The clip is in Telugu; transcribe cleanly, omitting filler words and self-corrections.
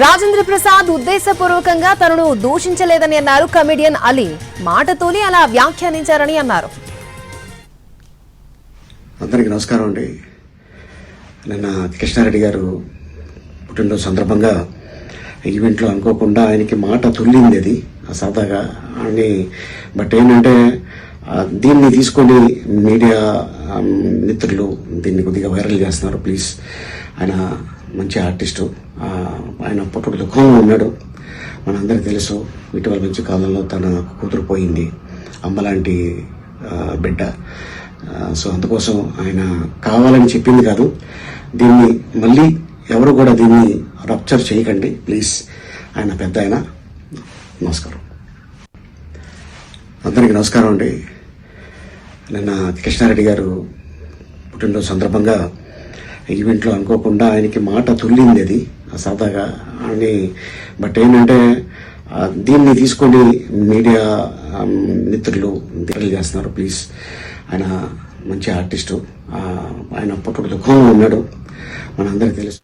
రాజేంద్ర ప్రసాద్ ఉద్దేశపూర్వకంగా తనను దూషించలేదని అన్నారు కమెడియన్ అలీ. మాటతోనే అలా వ్యాఖ్యానించారని అన్నారు. అందరికీ నమస్కారం అండి. నిన్న కృష్ణారెడ్డి గారు పుట్టినరోజు సందర్భంగా ఈవెంట్లో అనుకోకుండా ఆయనకి మాట తుల్లింది, అది సరదాగా అని. బట్ ఏంటంటే దీన్ని తీసుకొని మీడియా మిత్రులు దీన్ని కొద్దిగా వైరల్ చేస్తున్నారు. ప్లీజ్, ఆయన మంచి ఆర్టిస్టు, ఆయన పుట్టుక దుఃఖంలో ఉన్నాడు, మనందరికీ తెలుసు. ఇటీవల మంచి కాలంలో తన కూతురు పోయింది, అమ్మలాంటి బిడ్డ. సో అందుకోసం ఆయన కావాలని చెప్పింది కాదు. దీన్ని మళ్ళీ ఎవరు కూడా దీన్ని రప్చర్ చేయకండి ప్లీజ్. ఆయన పెద్ద ఆయన. నమస్కారం. అందరికీ నమస్కారం అండి. నిన్న కృష్ణారెడ్డి గారు పుట్టినరోజు సందర్భంగా ఈవెంట్లో అనుకోకుండా ఆయనకి మాట తుల్లింది, అది సరదాగా అని. బట్ ఏంటంటే దీన్ని తీసుకొని మీడియా మిత్రులు వైరల్ చేస్తున్నారు. ప్లీజ్, ఆయన మంచి ఆర్టిస్టు, ఆయన పుట్టుక దుఃఖంలో ఉన్నాడు, మనందరికీ తెలుసు.